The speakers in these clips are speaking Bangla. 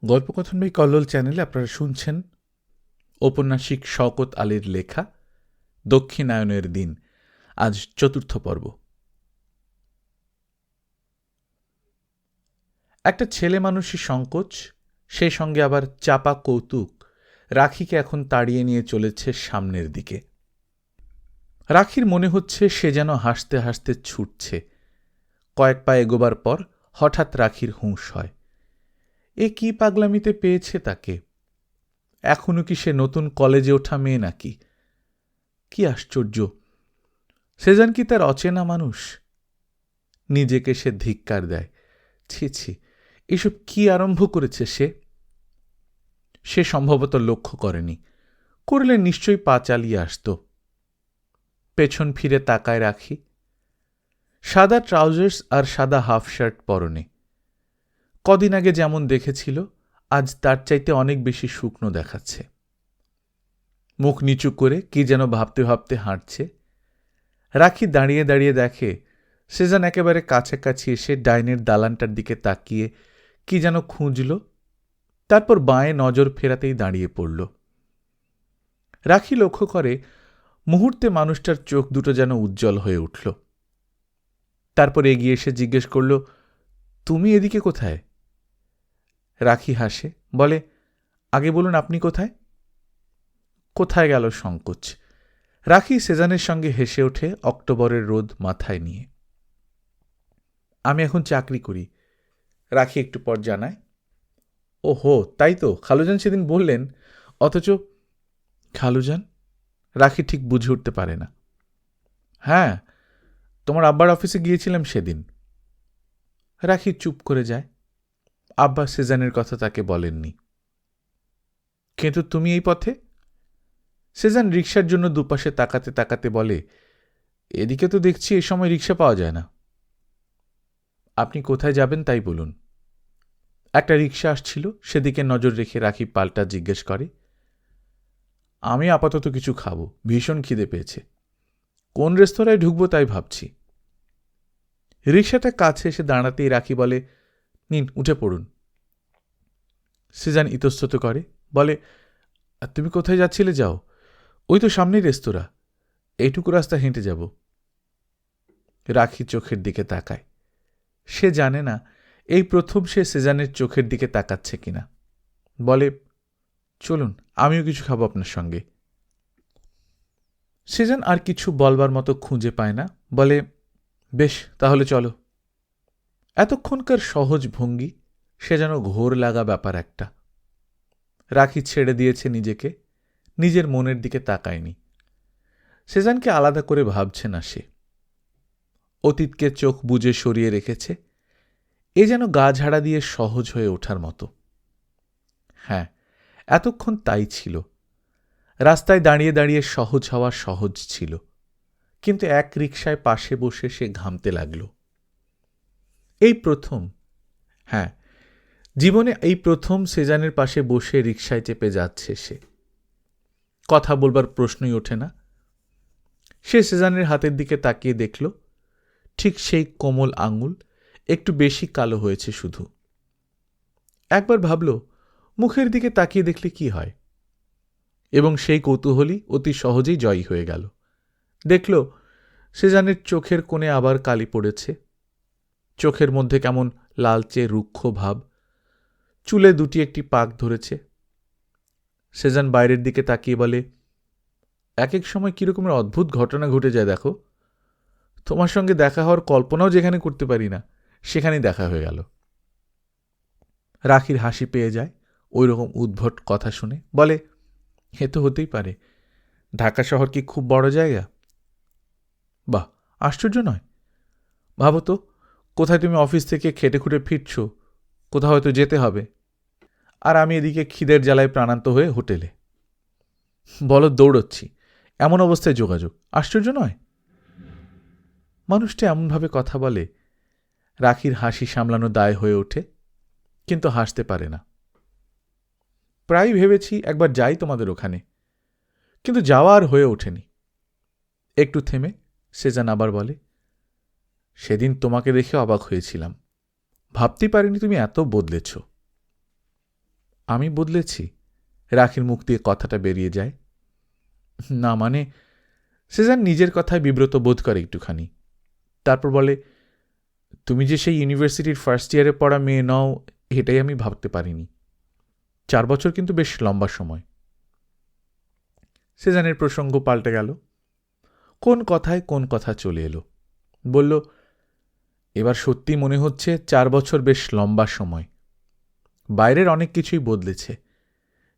গল্পকথন বাই কল্লোল চ্যানেলে আপনারা শুনছেন ঔপন্যাসিক শওকত আলীর লেখা দক্ষিণায়নের দিন। আজ চতুর্থ পর্ব। একটা ছেলে মানুষই সংকোচ, সেই সঙ্গে আবার চাপা কৌতুক রাখিকে এখন তাড়িয়ে নিয়ে চলেছে সামনের দিকে। রাখির মনে হচ্ছে সে যেন হাসতে হাসতে ছুটছে। কয়েক পা এগোবার পর হঠাৎ রাখির হুঁশ হয়। এ কি পাগলামিতে পেয়েছে তাকে? এখনো কি সে নতুন কলেজে ওঠা মেয়ে নাকি? কি আশ্চর্য! সেজান কি তার অচেনা মানুষ? নিজেকে সে ধিক্কার দেয়। ছি ছি, এসব কি আরম্ভ করেছে সে? সে সম্ভবত লক্ষ্য করেনি, করলে নিশ্চয়ই পা চালিয়ে আসত। পেছন ফিরে তাকায় রাখি। সাদা ট্রাউজার্স আর সাদা হাফ শার্ট পরনে। কদিন আগে যেমন দেখেছিল আজ তার চাইতে অনেক বেশি শুকনো দেখাচ্ছে। মুখ নিচু করে কি যেন ভাবতে ভাবতে হাঁটছে। রাখি দাঁড়িয়ে দাঁড়িয়ে দেখে সেজান একেবারে কাছাকাছি এসে ডাইনের দালানটার দিকে তাকিয়ে কি যেন খুঁজল, তারপর বাঁয়ে নজর ফেরাতেই দাঁড়িয়ে পড়ল। রাখি লক্ষ্য করে মুহূর্তে মানুষটার চোখ দুটো যেন উজ্জ্বল হয়ে উঠল। তারপর এগিয়ে এসে জিজ্ঞেস করল, তুমি এদিকে কোথায়? রাখি হাসে, বলে, আগে বলুন আপনি কোথায়? কোথায় গেল সংকোচ। রাখি সেজানের সঙ্গে হেসে ওঠে অক্টোবরের রোদ মাথায় নিয়ে। আমি এখন চাকরি করি, রাখি একটু পর জানায়। ও হো, তাই তো, খালুজান সেদিন বললেন। অথচ খালুজান? রাখি ঠিক বুঝে উঠতে পারে না। হ্যাঁ, তোমার আব্বার অফিসে গিয়েছিলাম সেদিন। রাখি চুপ করে যায়। আব্বা সেজানের কথা তাকে বলেননি। কিন্তু তুমি এই পথে? সেজান রিকশার জন্য দুপাশে তাকাতে তাকাতে বলে, এদিকে তো দেখছি এ সময় রিকশা পাওয়া যায় না। আপনি কোথায় যাবেন তাই বলুন। একটা রিকশা আসছিল, সেদিকে নজর রেখে রাখি পাল্টা জিজ্ঞেস করে, আমি আপাতত কিছু খাবো, ভীষণ খিদে পেয়েছে। কোন রেস্তোরাঁয় ঢুকবো তাই ভাবছি। রিকশাটা কাছে এসে দাঁড়াতেই রাখি বলে, নিন উঠে পড়ুন। সেজান ইতস্তত করে, বলে, তুমি কোথায় যাচ্ছিলে? যাও, ওই তো সামনেই রেস্তোরাঁ, এইটুকু রাস্তা হেঁটে যাব। রাখি চোখের দিকে তাকায়। সে জানে না এই প্রথম সে সেজানের চোখের দিকে তাকাচ্ছে কিনা। বলে, চলুন, আমিও কিছু খাবো আপনার সঙ্গে। সেজান আর কিছু বলবার মতো খুঁজে পায় না, বলে, বেশ তাহলে চলো। এতক্ষণকার সহজ ভঙ্গি সে যেন ঘোর লাগা ব্যাপার একটা। রাখি ছেড়ে দিয়েছে নিজেকে, নিজের মনের দিকে তাকায়নি। সেজানকে আলাদা করে ভাবছে না সে। অতীতকে চোখ বুজে সরিয়ে রেখেছে। এ যেন গা ঝাড়া দিয়ে সহজ হয়ে ওঠার মতো। হ্যাঁ, এতক্ষণ তাই ছিল। রাস্তায় দাঁড়িয়ে দাঁড়িয়ে সহজ হওয়া সহজ ছিল, কিন্তু এক রিকশায় পাশে বসে সে ঘামতে লাগল। এই প্রথম, হ্যাঁ, জীবনে এই প্রথম সেজানের পাশে বসে রিকশায় চেপে যাচ্ছে সে। কথা বলবার প্রশ্নই ওঠে না। সে সেজানের হাতের দিকে তাকিয়ে দেখল, ঠিক সেই কোমল আঙুল, একটু বেশি কালো হয়েছে শুধু। একবার ভাবল মুখের দিকে তাকিয়ে দেখলে কি হয়, এবং সেই কৌতূহলী অতি সহজেই জয়ী হয়ে গেল। দেখল সেজানের চোখের কোণে আবার কালি পড়েছে, চোখের মধ্যে কেমন লালচে রুক্ষ ভাব, চুলে দুটি একটি পাক ধরেছে। সেজান বাইরের দিকে তাকিয়ে বলে, এক এক সময় কিরকমের অদ্ভুত ঘটনা ঘটে যায় দেখো। তোমার সঙ্গে দেখা হওয়ার কল্পনাও যেখানে করতে পারি না, সেখানেই দেখা হয়ে গেল। রাখির হাসি পেয়ে যায় ওই রকম উদ্ভট কথা শুনে, বলে, এ তো হতেই পারে। ঢাকা শহর কি খুব বড় জায়গা? বাহ, আশ্চর্য নয়। ভাবো তো, কোথায় তুমি অফিস থেকে খেটে খুঁটে ফিরছ, কোথাও হয়তো যেতে হবে, আর আমি এদিকে খিদের জ্বালায় প্রাণান্ত হয়ে হোটেলে। বলো দৌড়চ্ছি, এমন অবস্থায় যোগাযোগ, আশ্চর্য নয়? মানুষটা এমনভাবে কথা বলে রাখির হাসি সামলানো দায় হয়ে ওঠে, কিন্তু হাসতে পারে না। প্রায় ভেবেছি একবার যাই তোমাদের ওখানে, কিন্তু যাওয়া আর হয়ে ওঠেনি। একটু থেমে সেজান আবার বলে, সেদিন তোমাকে দেখে অবাক হয়েছিলাম, ভাবতেই পারিনি তুমি এত বদলেছ। আমি বদলেছি? রাখির মুখ দিয়ে কথাটা বেরিয়ে যায়। না মানে, সেজান নিজের কথায় বিব্রত বোধ করে একটুখানি। তারপর বলে, তুমি যে সেই ইউনিভার্সিটির ফার্স্ট ইয়ারে পড়া মেয়ে নও, এটাই আমি ভাবতে পারিনি। 4 বছর কিন্তু বেশ লম্বা সময়। সেজানের প্রসঙ্গ পাল্টে গেল। কোন কথায় কোন কথা চলে এলো। বলল, এবার সত্যি মনে হচ্ছে 4 বছর বেশ লম্বা সময়। বাইরের অনেক কিছুই বদলেছে।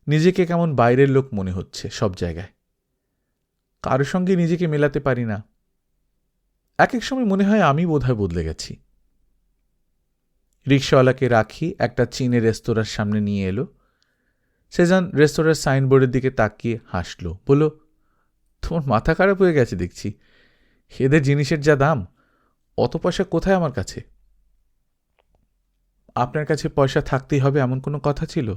নিজেকে কেমন বাইরের লোক মনে হচ্ছে সব জায়গায়। কারোর সঙ্গে নিজেকে মেলাতে পারি না। এক এক সময় মনে হয় আমি বোধহয় বদলে গেছি। রিকশাওয়ালাকে রাখি একটা চীনের রেস্তোরাঁর সামনে নিয়ে এলো। সেজান রেস্তোরাঁর সাইনবোর্ডের দিকে তাকিয়ে হাসল। বলল, তোমার মাথা খারাপ হয়ে গেছে দেখছি। এদের জিনিসের যা দাম, অত পয়সা কোথায় আমার কাছে? আপনার কাছে পয়সা থাকতেই হবে এমন কোনো কথা ছিল?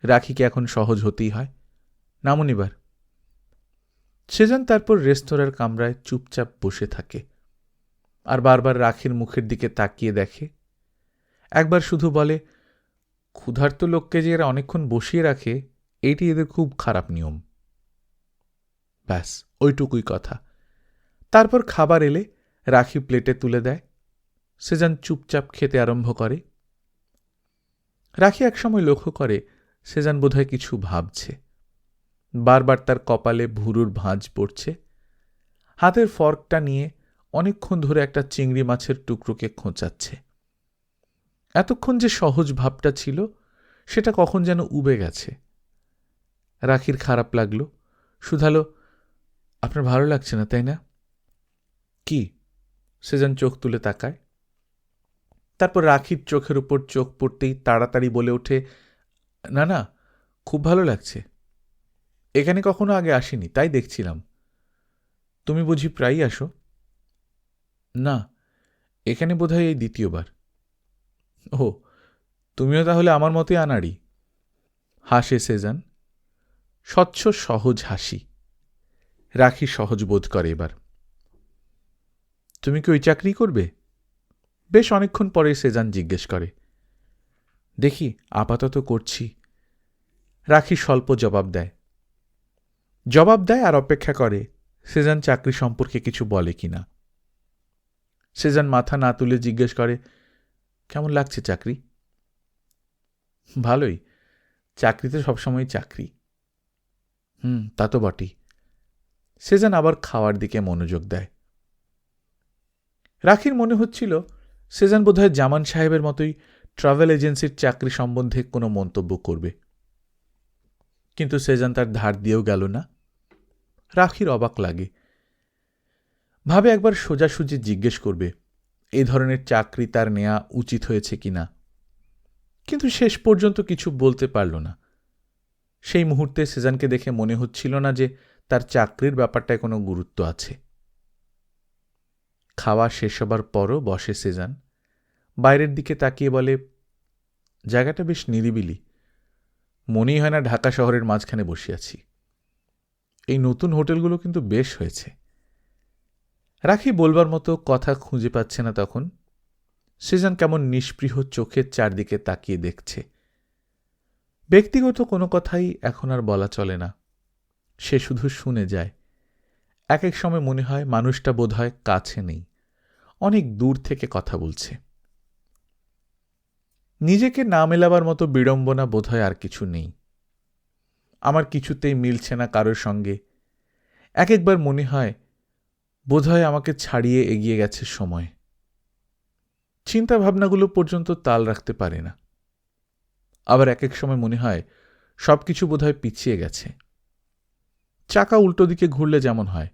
রাখিকে এখন সহজ হতেই হয়। নামুন এবার। সেজান তারপর রেস্তোরাঁর কামরায় চুপচাপ বসে থাকে আর বারবার রাখির মুখের দিকে তাকিয়ে দেখে। একবার শুধু বলে, ক্ষুধার্ত লোককে যে এরা অনেকক্ষণ বসিয়ে রাখে, এটি এদের খুব খারাপ নিয়ম। ব্যাস, ওইটুকুই কথা। তারপর খাবার এলে রাখি প্লেটে তুলে দেয়। সেজান চুপচাপ খেতে আরম্ভ করে। রাখি একসময় লক্ষ্য করে সেজান বোধহয় কিছু ভাবছে। বারবার তার কপালে ভুরুর ভাঁজ পড়ছে। হাতের ফর্কটা নিয়ে অনেকক্ষণ ধরে একটা চিংড়ি মাছের টুকরোকে খোঁচাচ্ছে। এতক্ষণ যে সহজ ভাবটা ছিল, সেটা কখন যেন উবে গেছে। রাখির খারাপ লাগলো। শুধালো, আপনার ভালো লাগছে না তাই না? কি? সেজান চোখ তুলে তাকায়। তারপর রাখির চোখের উপর চোখ পড়তেই তাড়াতাড়ি বলে ওঠে, না না, খুব ভালো লাগছে। এখানে কখনো আগে আসিনি, তাই দেখছিলাম। তুমি বুঝি প্রায়ই আসো? না, এখানে বোধহয় এই দ্বিতীয়বার। ও, তুমিও তাহলে আমার মতোই আনাড়ি। হাসে সেজান, স্বচ্ছ সহজ হাসি। রাখি সহজ বোধ করে এবার। তুমি কি ওই চাকরি করবে? বেশ অনেকক্ষণ পরে সেজান জিজ্ঞেস করে। দেখি, আপাতত করছি। রাখি স্বল্প জবাব দেয় আর অপেক্ষা করে সেজান চাকরি সম্পর্কে কিছু বলে কিনা। সেজান মাথা না তুলে জিজ্ঞেস করে, কেমন লাগছে চাকরি? ভালোই, চাকরিতে সবসময় চাকরি। তা তো বটেই। সেজান আবার খাওয়ার দিকে মনোযোগ দেয়। রাখির মনে হচ্ছিল সেজান বোধহয় জামান সাহেবের মতোই ট্রাভেল এজেন্সির চাকরি সম্বন্ধে কোনো মন্তব্য করবে। কিন্তু সেজান তার ধার দিয়েও গেল না। রাখির অবাক লাগে। ভাবে একবার সোজাসুজি জিজ্ঞেস করবে এই ধরনের চাকরি তার নেয়া উচিত হয়েছে কিনা, কিন্তু শেষ পর্যন্ত কিছু বলতে পারল না। সেই মুহূর্তে সেজানকে দেখে মনে হচ্ছিল না যে তার চাকরির ব্যাপারটায় কোনো গুরুত্ব আছে। খাওয়া শেষ হবার পরও বসে সেজান। বাইরের দিকে তাকিয়ে বলে, জায়গাটা বেশ নিরিবিলি। মনেই হয় না ঢাকা শহরের মাঝখানে বসে আছি। এই নতুন হোটেলগুলো কিন্তু বেশ হয়েছে। রাখি বলবার মতো কথা খুঁজে পাচ্ছে না তখন। সেজান কেমন নিষ্পৃহ চোখের চারদিকে তাকিয়ে দেখছে। ব্যক্তিগত কোনো কথাই এখন আর বলা চলে না। সে শুধু শুনে যায়। এক এক সময় মনে হয় মানুষটা বোধহয় কাছে নেই, অনেক দূর থেকে কথা বলছে। নিজেকে না মেলাবার মতো বিড়ম্বনা বোধহয় আর কিছু নেই। আমার কিছুতেই মিলছে না কারোর সঙ্গে। এক একবার মনে হয় বোধহয় আমাকে ছাড়িয়ে এগিয়ে গেছে সময়। চিন্তা ভাবনাগুলো পর্যন্ত তাল রাখতে পারে না। আবার এক এক সময় মনে হয় সবকিছু বোধহয় পিছিয়ে গেছে। চাকা উল্টো দিকে ঘুরলে যেমন হয়।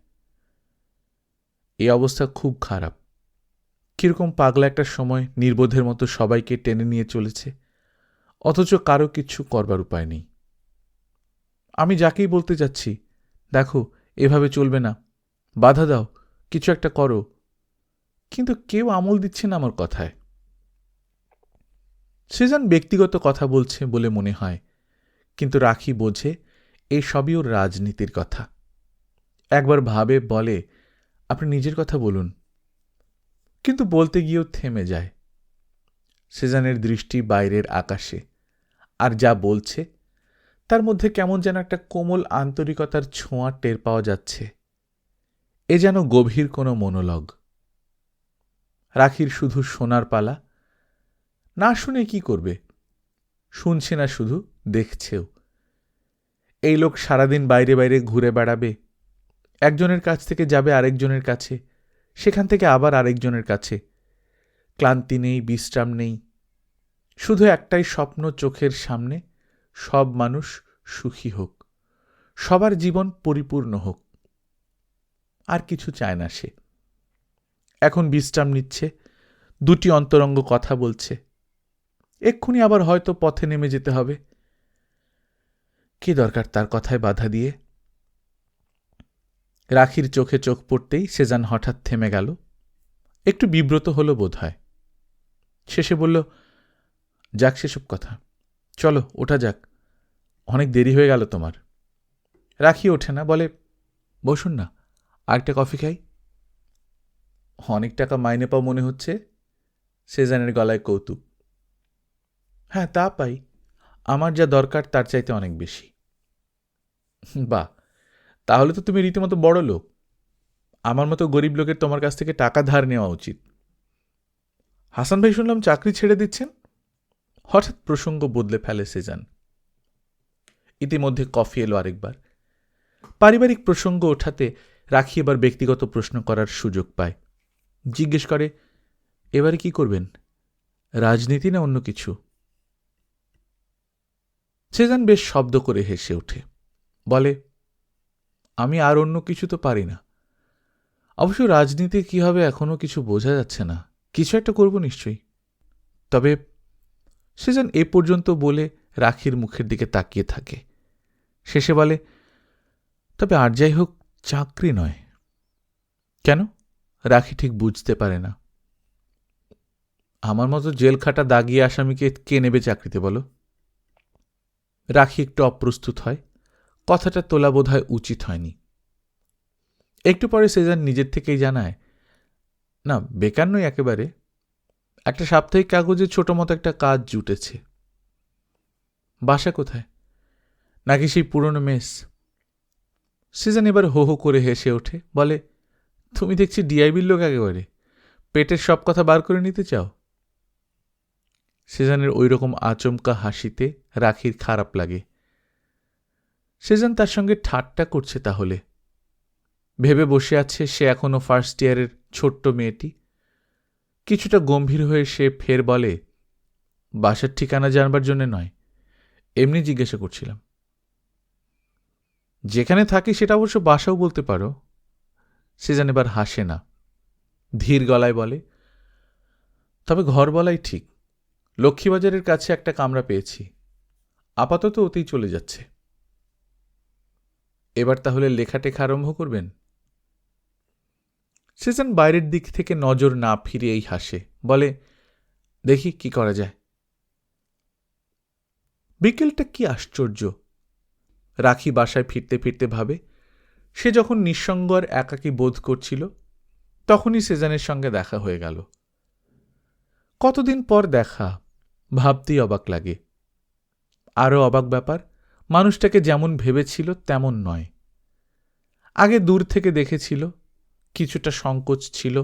এই অবস্থা খুব খারাপ। কিরকম পাগলা একটা সময় নির্বোধের মতো সবাইকে টেনে নিয়ে চলেছে, অথচ কারো কিছু করবার উপায় নেই। আমি যাকেই বলতে যাচ্ছি, দেখো এভাবে চলবে না, বাধা দাও, কিছু একটা করো, কিন্তু কেউ আমল দিচ্ছে না আমার কথায়। সেজান ব্যক্তিগত কথা বলছে বলে মনে হয়, কিন্তু রাখি বোঝে এই সবই ওর রাজনীতির কথা। একবার ভাবে বলে, আপনি নিজের কথা বলুন, কিন্তু বলতে গিয়েও থেমে যায়। সেজানের দৃষ্টি বাইরের আকাশে। আর যা বলছে তার মধ্যে কেমন যেন একটা কোমল আন্তরিকতার ছোঁয়া টের পাওয়া যাচ্ছে। এ যেন গভীর কোনো মনোলগ। রাখির শুধু শোনার পালা। না শুনে কি করবে? শুনছে না, শুধু দেখছেও। এই লোক সারাদিন বাইরে বাইরে ঘুরে বেড়াবে, একজনের কাছ থেকে যাবে আরেকজনের কাছে, সেখান থেকে আবার আরেকজনের কাছে। ক্লান্তি নেই, বিশ্রাম নেই, শুধু একটাই স্বপ্ন চোখের সামনে, সব মানুষ সুখী হোক, সবার জীবন পরিপূর্ণ হোক। আর কিছু চায় না সে। এখন বিশ্রাম নিচ্ছে, দুটি অন্তরঙ্গ কথা বলছে। এক্ষুনি আবার হয়তো পথে নেমে যেতে হবে। কি দরকার তার কথায় বাধা দিয়ে? রাখির চোখে চোখ পড়তেই সেজান হঠাৎ থেমে গেল। একটু বিব্রত হল বোধ হয়। শেষে বলল, যাক সেসব কথা, চলো ওঠা যাক, অনেক দেরি হয়ে গেল তোমার। রাখি ওঠে না, বলে, বসুন না, আরেকটা কফি খাই। অনেক টাকা মাইনে পাও মনে হচ্ছে। সেজানের গলায় কৌতুক। হ্যাঁ, তা পাই। আমার যা দরকার তার চাইতে অনেক বেশি। বাহ, তাহলে তো তুমি রীতিমতো বড় লোক। আমার মতো গরিব লোকের তোমার কাছ থেকে টাকা ধার নেওয়া উচিত। হাসান ভাই শুনলাম চাকরি ছেড়ে দিচ্ছেন। হঠাৎ প্রসঙ্গ বদলে ফেলে সেজান। ইতিমধ্যে কফি এলো আরেকবার। পারিবারিক প্রসঙ্গ ওঠাতে রাখি এবার ব্যক্তিগত প্রশ্ন করার সুযোগ পায়। জিজ্ঞেস করে, এবারে কি করবেন? রাজনীতি না অন্য কিছু? সেজান বেশ শব্দ করে হেসে ওঠে, বলে, আমি আর অন্য কিছু তো পারি না। অবশ্য রাজনীতি কি হবে এখনো কিছু বোঝা যাচ্ছে না। কিছু একটা করব নিশ্চয়ই। তবে সেজান এ পর্যন্ত বলে রাখির মুখের দিকে তাকিয়ে থাকে। শেষে বলে, তবে আর যাই হোক, চাকরি নয়। কেন? রাখি ঠিক বুঝতে পারে না। আমার মতো জেল খাটা দাগিয়ে আসামিকে কে নেবে চাকরিতে বলো? রাখি একটু অপ্রস্তুত হয়। কথাটা তোলা বোধ হয় উচিত হয়নি। একটু পরে সেজান নিজের থেকেই জানায়, না, বেকার নই একেবারে। একটা সাপ্তাহিক কাগজে ছোট মতো একটা কাজ জুটেছে। বাসা কোথায়? নাকি সেই পুরনো মেস? সেজান এবার হো হো করে হেসে ওঠে, বলে, তুমি দেখছি ডিআইবির লোক একেবারে। পেটের সব কথা বার করে নিতে চাও? সেজানের ওই রকম আচমকা হাসিতে রাখির খারাপ লাগে। সেজান তার সঙ্গে ঠাট্টা করছে তাহলে। ভেবে বসে আছে সে এখনো ফার্স্ট ইয়ারের ছোট্ট মেয়েটি। কিছুটা গম্ভীর হয়ে সে ফের বলে, বাসার ঠিকানা জানবার জন্য নয়, এমনি জিজ্ঞাসা করছিলাম। যেখানে থাকি সেটা অবশ্য বাসাও বলতে পারো। সেজান এবার হাসে না, ধীর গলায় বলে, তবে ঘর বলাই ঠিক। লক্ষ্মীবাজারের কাছে একটা কামরা পেয়েছি, আপাতত ওতেই চলে যাচ্ছে। এবার তাহলে লেখাটেখা আরম্ভ করবেন? সেজান বাইরের দিক থেকে নজর না ফিরিয়েই হাসে, বলে, দেখি কি করা যায়। বিকেলটা কি আশ্চর্য। রাখি বাসায় ফিরতে ফিরতে ভাবে, সে যখন নিঃসঙ্গ আর একাকী বোধ করছিল তখনই সেজানের সঙ্গে দেখা হয়ে গেল। কতদিন পর দেখা, ভাবতেই অবাক লাগে। আরও অবাক ব্যাপার, মানুষটাকে যেমন ভেবেছিল তেমন নয়। আগে দূর থেকে দেখেছিল, কিছুটা সংকোচ ছিল।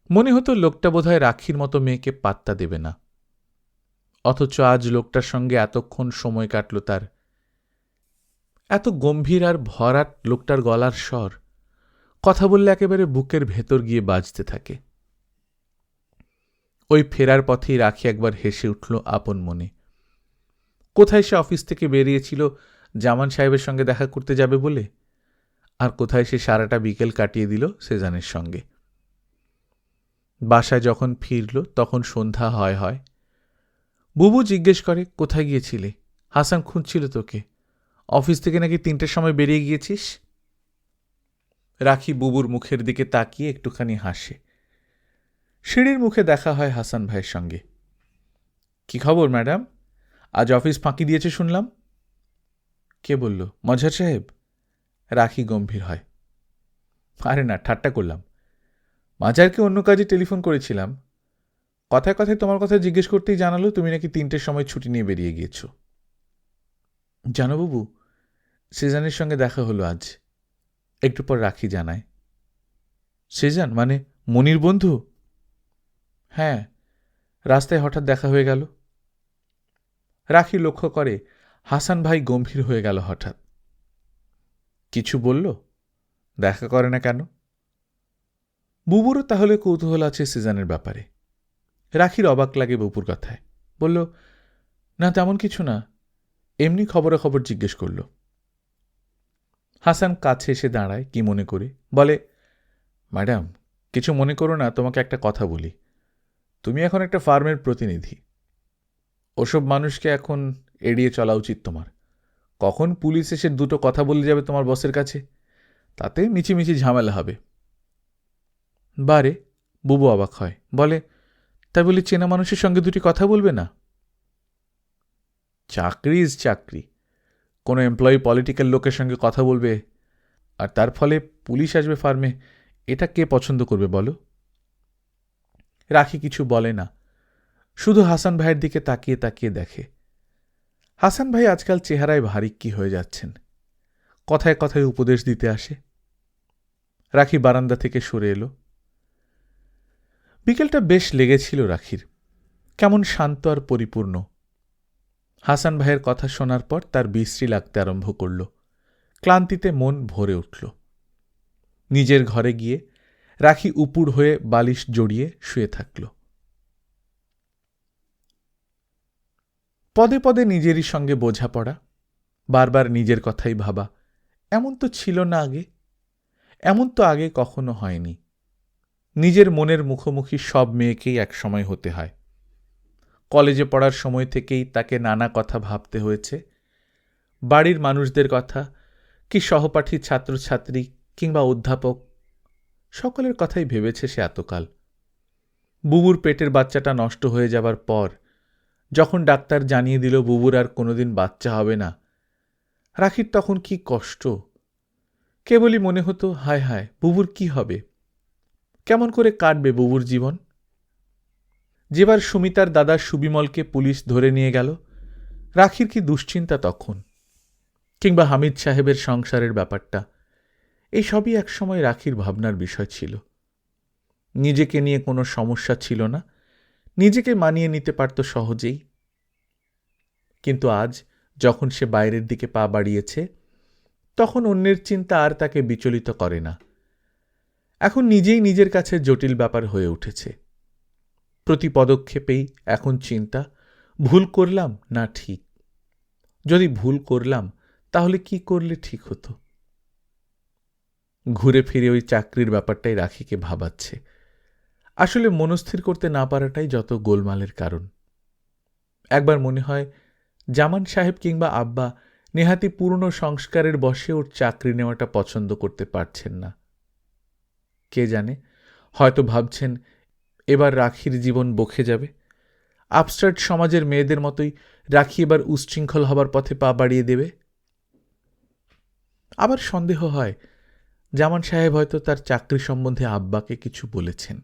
মনে হতো লোকটা বোধহয় রাখির মতো মেয়েকে পাত্তা দেবে না। অথচ আজ লোকটার সঙ্গে এতক্ষণ সময় কাটল তার। এত গম্ভীর আর ভরাট লোকটার গলার স্বর, কথা বললে একেবারে বুকের ভেতর গিয়ে বাজতে থাকে। ওই ফেরার পথেই রাখি একবার হেসে উঠল আপন মনে। কোথায় সে অফিস থেকে বেরিয়েছিল জামান সাহেবের সঙ্গে দেখা করতে যাবে বলে, আর কোথায় সে সারাটা বিকেল কাটিয়ে দিল সেজানের সঙ্গে। বাসায় যখন ফিরল তখন সন্ধ্যা হয় হয়। বুবু জিজ্ঞেস করে, কোথায় গিয়েছিলে? হাসান খুঁজছিল তোকে। অফিস থেকে নাকি 3টের সময় বেরিয়ে গিয়েছিস। রাখি বুবুর মুখের দিকে তাকিয়ে একটুখানি হাসে। সিঁড়ির মুখে দেখা হয় হাসান ভাইয়ের সঙ্গে। কি খবর ম্যাডাম, আজ অফিস ফাঁকি দিয়েছে শুনলাম। কে বলল? মজহর সাহেব। রাখি গম্ভীর হয়। আরে না, ঠাট্টা করলাম। মাজারকে অন্য কাজে টেলিফোন করেছিলাম, কথায় কথায় তোমার কথা জিজ্ঞেস করতেই জানালো তুমি নাকি 3টের সময় ছুটি নিয়ে বেরিয়ে গিয়েছ। জানো বাবু, সেজানের সঙ্গে দেখা হলো আজ। একটু পর রাখি জানায়। সেজান মানে মনির বন্ধু? হ্যাঁ, রাস্তায় হঠাৎ দেখা হয়ে গেল। রাখি লক্ষ্য করে হাসান ভাই গম্ভীর হয়ে গেল হঠাৎ। কিছু বলল? দেখা করে না কেন? বুবুরও তাহলে কৌতূহল আছে সেজানের ব্যাপারে। রাখির অবাক লাগে বুবুর কথায়। বলল, না তেমন কিছু না, এমনি খবরাখবর জিজ্ঞেস করল। হাসান কাছে এসে দাঁড়ায় কি মনে করে, বলে, ম্যাডাম কিছু মনে করো না, তোমাকে একটা কথা বলি। তুমি এখন একটা ফার্মের প্রতিনিধি। ওসব মানুষকে এখন এড়িয়ে চলা উচিত তোমার। কখন পুলিশ এসে দুটো কথা বলে যাবে তোমার বসের কাছে, তাতে মিছিমিছি ঝামেলা হবে। বারে, বুবু অবাক হয়, বলে, তাই বলি চেনা মানুষের সঙ্গে দুটি কথা বলবে না? চাকরি চাকরি, কোনো এমপ্লয়ি পলিটিক্যাল লোকের সঙ্গে কথা বলবে আর তার ফলে পুলিশ আসবে ফার্মে, এটা কে পছন্দ করবে বলো? রাখি কিছু বলে না, শুধু হাসান ভাইয়ের দিকে তাকিয়ে তাকিয়ে দেখে। হাসান ভাই আজকাল চেহারায় ভারিক্কি হয়ে যাচ্ছেন, কথায় কথায় উপদেশ দিতে আসে। রাখি বারান্দা থেকে সরে এলো। বিকেলটা বেশ লেগেছিল রাখির, কেমন শান্ত আর পরিপূর্ণ। হাসান ভাইয়ের কথা শোনার পর তার বিশ্রী লাগতে আরম্ভ করল, ক্লান্তিতে মন ভরে উঠল। নিজের ঘরে গিয়ে রাখি উপুর হয়ে বালিশ জড়িয়ে শুয়ে থাকল। পদে পদে নিজেরই সঙ্গে বোঝাপড়া, বারবার নিজের কথাই ভাবা। এমন তো ছিল না আগে, এমন তো আগে কখনো হয়নি। নিজের মনের মুখোমুখি সব মেয়েকেই একসময় হতে হয়। কলেজে পড়ার সময় থেকেই তাকে নানা কথা ভাবতে হয়েছে, বাড়ির মানুষদের কথা, কি সহপাঠী ছাত্রছাত্রী কিংবা অধ্যাপক, সকলের কথাই ভেবেছে সে এতকাল। বুবুর পেটের বাচ্চাটা নষ্ট হয়ে যাবার পর যখন ডাক্তার জানিয়ে দিল বুবুর আর কোনোদিন বাচ্চা হবে না, রাখির তখন কি কষ্ট। কেবলই মনে হতো, হায় হায়, বুবুর কি হবে, কেমন করে কাটবে বুবুর জীবন। যেবার সুমিতার দাদা সুবিমলকে পুলিশ ধরে নিয়ে গেল, রাখির কি দুশ্চিন্তা তখন। কিংবা হামিদ সাহেবের সংসারের ব্যাপারটা, এই সবই একসময় রাখির ভাবনার বিষয় ছিল। নিজেকে নিয়ে কোনো সমস্যা ছিল না, নিজেকে মানিয়ে নিতে পারত সহজেই। কিন্তু আজ যখন সে বাইরের দিকে পা বাড়িয়েছে, তখন অন্যের চিন্তা আর তাকে বিচলিত করে না। এখন নিজেই নিজের কাছে জটিল ব্যাপার হয়ে উঠেছে। প্রতি পদক্ষেপেই এখন চিন্তা, ভুল করলাম না ঠিক? যদি ভুল করলাম তাহলে কি করলে ঠিক হতো? ঘুরে ফিরে ওই চাকরির ব্যাপারটাই রাখিকে ভাবাচ্ছে। আসলে মনস্থির করতে না পারাটাই যত গোলমালের কারণ। একবার মনে হয় জামান সাহেব কিংবা আব্বা নেহাতি পুরনো সংস্কারের বশে ওর চাকরি নেওয়াটা পছন্দ করতে পারছেন না। কে জানে, হয়তো ভাবছেন এবার রাখির জীবন বকে যাবে, আপস্টার্ট সমাজের মেয়েদের মতোই রাখি এবার উচ্ছৃঙ্খল হবার পথে পা বাড়িয়ে দেবে। আবার সন্দেহ হয় জামান সাহেব হয়তো তার চাকরি সম্বন্ধে আব্বাকে কিছু বলেছেন,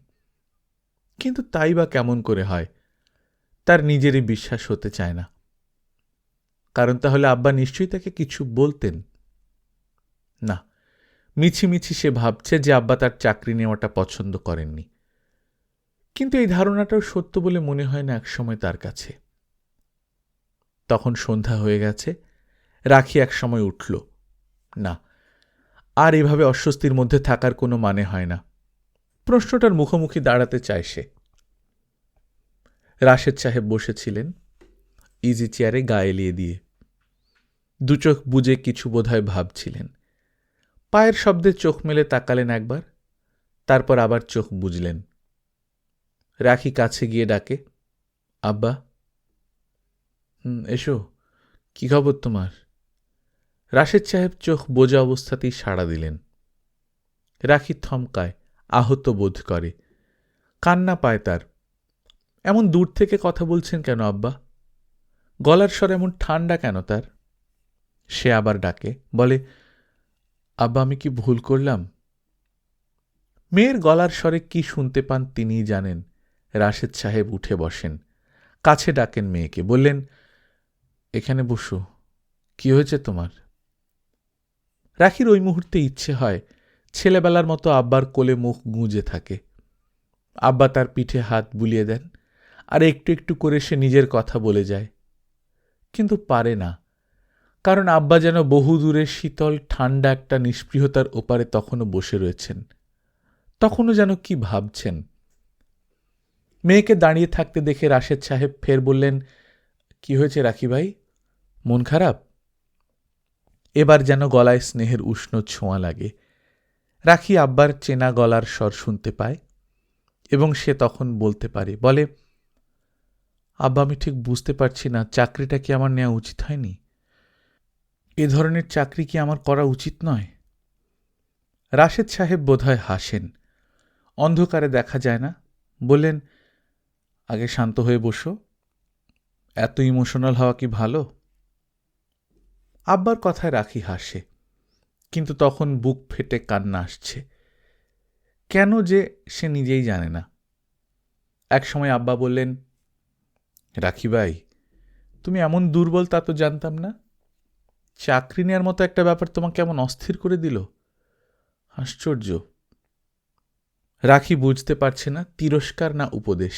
কিন্তু তাই বা কেমন করে হয়, তার নিজেরই বিশ্বাস হতে চায় না। কারণ তাহলে আব্বা নিশ্চয়ই তাকে কিছু বলতেন না। মিছিমিছি সে ভাবছে যে আব্বা তার চাকরি নেওয়াটা পছন্দ করেননি, কিন্তু এই ধারণাটাও সত্য বলে মনে হয় না একসময় তার কাছে। তখন সন্ধ্যা হয়ে গেছে, রাখি একসময় উঠল। না, আর এভাবে অস্বস্তির মধ্যে থাকার কোনো মানে হয় না। প্রশ্নটার মুখোমুখি দাঁড়াতে চায় সে। রাশেদ সাহেব বসেছিলেন ইজি চেয়ারে গা এলিয়ে দিয়ে, দুচোখ বুজে কিছু বোধহয় ভাবছিলেন। পায়ের শব্দে চোখ মেলে তাকালেন একবার, তারপর আবার চোখ বুজলেন। রাখি কাছে গিয়ে ডাকে, আব্বা। এসো, কি খবর তোমার? রাশেদ সাহেব চোখ বোঝা অবস্থাতেই সাড়া দিলেন। রাখি থমকায়, আহত বোধ করে, কান্না পায় তার। এমন দূর থেকে কথা বলছেন কেন আব্বা? গলার স্বর এমন ঠান্ডা কেন তার? সে আবার ডাকে, বলে, আব্বা আমি কি ভুল করলাম? মেয়ের গলার স্বরে কি শুনতে পান তিনিই জানেন। রাশেদ সাহেব উঠে বসেন, কাছে ডাকেন মেয়েকে, বললেন, এখানে বসো, কি হয়েছে তোমার? রাখির ওই মুহূর্তে ইচ্ছে হয় ছেলেবেলার মতো আব্বার কোলে মুখ গুঁজে থাকে। আব্বা তার পিঠে হাত বুলিয়ে দেন, আর একটু একটু করে সে নিজের কথা বলে যায়, কিন্তু পারে না, কারণ আব্বা যেন বহু দূরে শীতল ঠান্ডা একটা নিষ্পৃহতার ওপারে তখনও বসে রয়েছেন, তখনও যেন কি ভাবছেন। মেয়েকে দাঁড়িয়ে থাকতে দেখে রাশেদ সাহেব ফের বললেন, কি হয়েছে রাখি ভাই, মন খারাপ? এবার যেন গলায় স্নেহের উষ্ণ ছোঁয়া লাগে। রাখি আব্বার চেনা গলার স্বর শুনতে পায় এবং সে তখন বলতে পারে, বলে, আব্বা, আমি ঠিক বুঝতে পারছি না, চাকরিটা কি আমার নেওয়া উচিত হয়নি? এ ধরনের চাকরি কি আমার করা উচিত নয়? রাশেদ সাহেব বোধহয় হাসেন, অন্ধকারে দেখা যায় না, বললেন, আগে শান্ত হয়ে বসো, এত ইমোশনাল হওয়া কি ভালো? আব্বার কথায় রাখি হাসে, কিন্তু তখন বুক ফেটে কান্না আসছে, কেন যে সে নিজেই জানে না। এক সময় আব্বা বললেন, রাখি ভাই, তুমি এমন দুর্বল তা তো জানতাম না। চাকরি নেওয়ার মতো একটা ব্যাপার তোমাকে এমন অস্থির করে দিল, আশ্চর্য। রাখি বুঝতে পারছে না তিরস্কার না উপদেশ।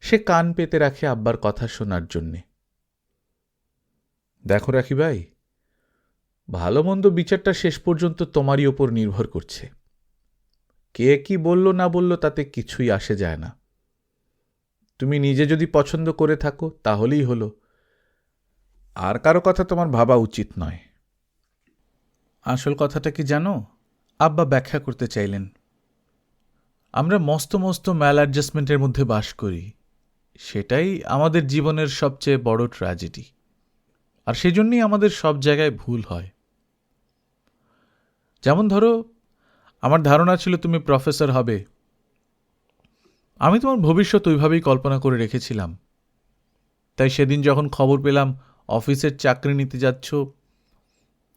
সে কান পেতে রাখে আব্বার কথা শোনার জন্যে। দেখো রাখি ভাই, ভালো মন্দ বিচারটা শেষ পর্যন্ত তোমারই ওপর নির্ভর করছে। কে কি বলল না বলল তাতে কিছুই আসে যায় না। তুমি নিজে যদি পছন্দ করে থাকো তাহলেই হলো, আর কারো কথা তোমার ভাবা উচিত নয়। আসল কথাটা কি জানো? আব্বা ব্যাখ্যা করতে চাইলেন। আমরা মস্ত মস্ত ম্যাল অ্যাডজাস্টমেন্টের মধ্যে বাস করি, সেটাই আমাদের জীবনের সবচেয়ে বড় ট্র্যাজেডি, আর সেজন্যই আমাদের সব জায়গায় ভুল হয়। যেমন ধরো, আমার ধারণা ছিল তুমি প্রফেসর হবে। আমি তোমার ভবিষ্যৎ ওইভাবেই কল্পনা করে রেখেছিলাম। তাই সেদিন যখন খবর পেলাম অফিসের চাকরি নিতে যাচ্ছ,